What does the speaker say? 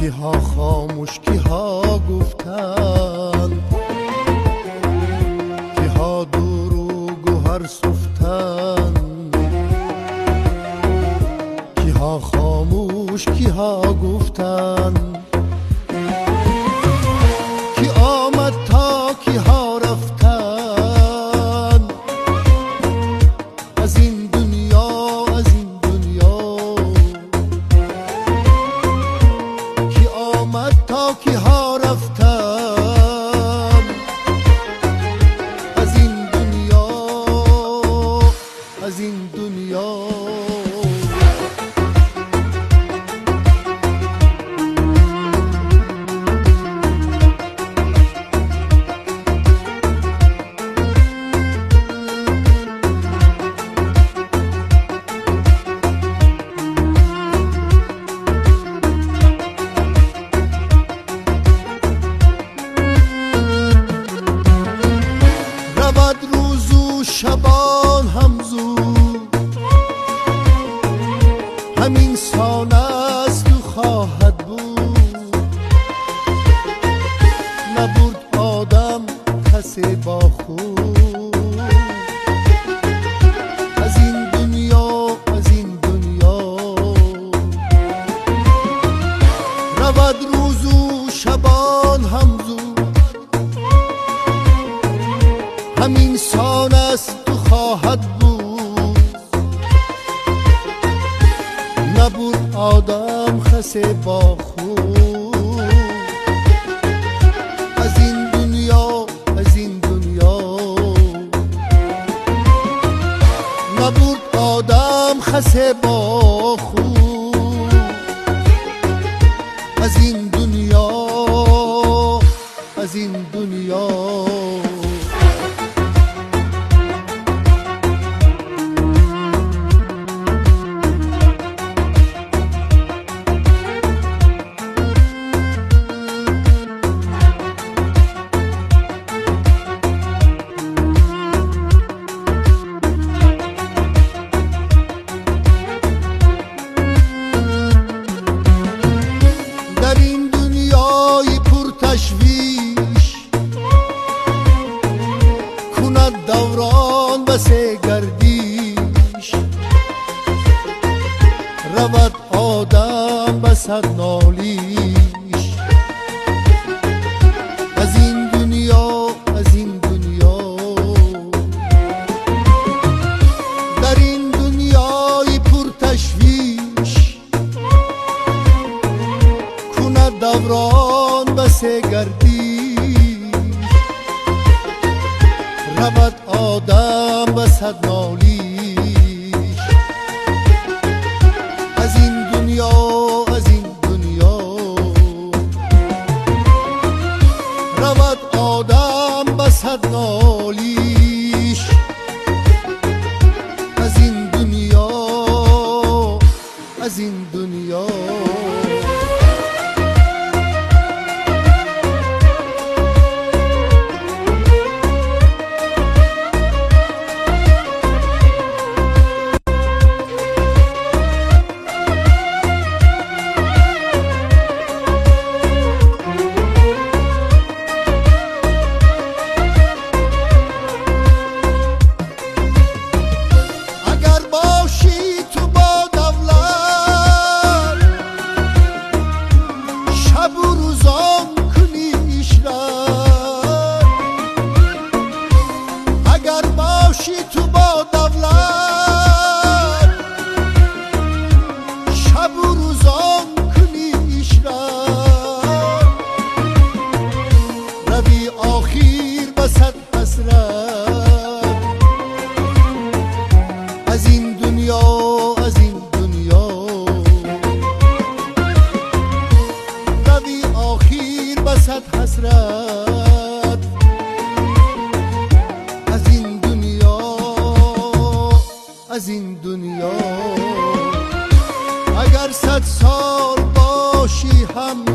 کیها خاموش کیها گفتن، کیها دروغ و هر سفتن، کیها خاموش کیها گفتن، کی آمد تا کیها رفتن از این دنیا، از این دنیا. کی آمد تا کیها رفتن از این دنیا، از این دنیا. رود روز و شبان هم زود، همین سان است و خواهد بود. نبرد آدم کس با خود از این دنیا، از این دنیا. رود روز و شبان هم زود، همین سان است و خواهد بود. نبود آدم خس با خود از این دنیا، از این دنیا. نبود آدم خس با خود از این دنیا، از این دنیا. در این دنیای پر تشویش کند دوران بس گردیش. رود آدم بسد نالیش از این دنیا، از این دنیا. در این دنیای پر تشویش کند دوران بس گردیش. رود آدم بسد نالیش از این دنیا، از این دنیا. رود آدم بسد نالیش از این دنیا، از این دنیا. تو با دولت شب و روزان کنی اشرار. روی آخیر بسد حسرت از این دنیا، از این دنیا. روی آخیر بسد حسرت از این دنیا، از این دنیا. اگر 100 سال باشی هم